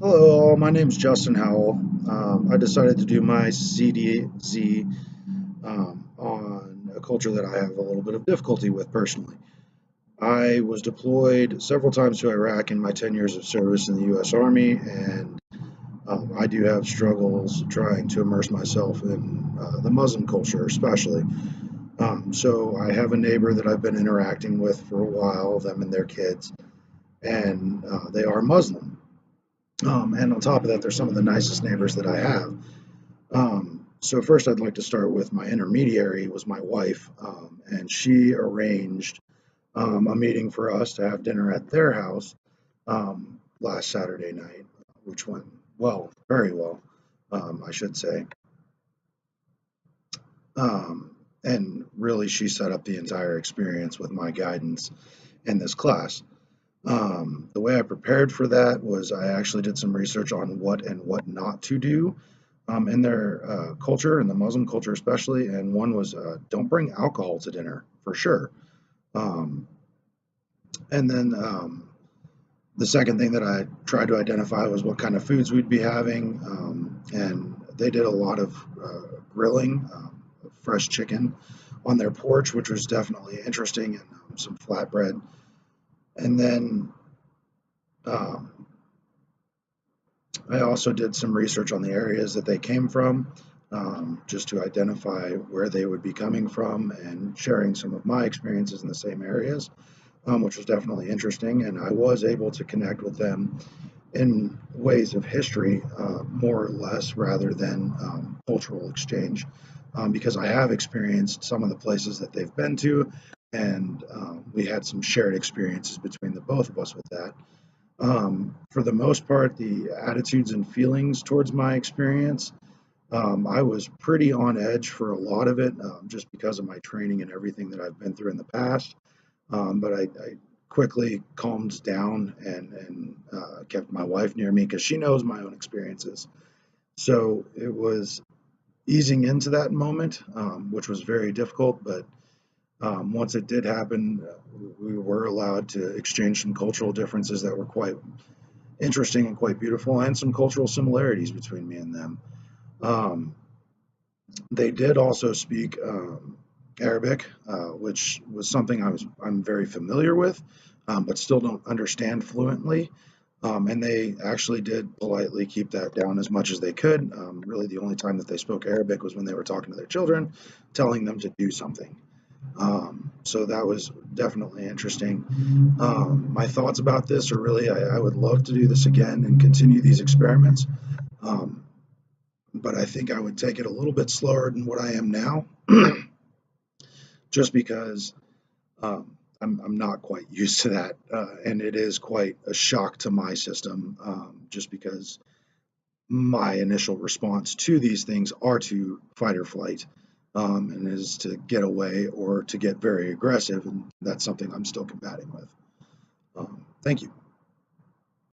Hello, all. My name's Justin Howell. I decided to do my CDZ on a culture that I have a little bit of difficulty with personally. I was deployed several times to Iraq in my 10 years of service in the U.S. Army, and I do have struggles trying to immerse myself in the Muslim culture, especially. So I have a neighbor that I've been interacting with for a while, them and their kids, and they are Muslim. And on top of that, they're some of the nicest neighbors that I have. So first, I'd like to start with my intermediary was my wife, and she arranged a meeting for us to have dinner at their house last Saturday night, which went well, very well, I should say. And really, she set up the entire experience with my guidance in this class. The way I prepared for that was I actually did some research on what and what not to do in their culture, in the Muslim culture especially. And one was don't bring alcohol to dinner for sure. Um, and then the second thing that I tried to identify was what kind of foods we'd be having. And they did a lot of grilling, of fresh chicken on their porch, which was definitely interesting, and some flatbread. And then um, I also did some research on the areas that they came from, just to identify where they would be coming from and sharing some of my experiences in the same areas, which was definitely interesting. And I was able to connect with them in ways of history, more or less, rather than cultural exchange, because I have experienced some of the places that they've been to, and we had some shared experiences between the both of us with that. For the most part, the attitudes and feelings towards my experience, I was pretty on edge for a lot of it, just because of my training and everything that I've been through in the past. But I quickly calmed down and kept my wife near me because she knows my own experiences. So it was easing into that moment, which was very difficult. But once it did happen, we were allowed to exchange some cultural differences that were quite interesting and quite beautiful, and some cultural similarities between me and them. Um, they did also speak Arabic, which was something I'm very familiar with, but still don't understand fluently. And they actually did politely keep that down as much as they could. Really, the only time that they spoke Arabic was when they were talking to their children, telling them to do something. So that was definitely interesting. My thoughts about this are really, I would love to do this again and continue these experiments. Um, but I think I would take it a little bit slower than what I am now, just because I'm not quite used to that. And it is quite a shock to my system, just because my initial response to these things are to fight or flight, and is to get away or to get very aggressive. And that's something I'm still combating with. Thank you.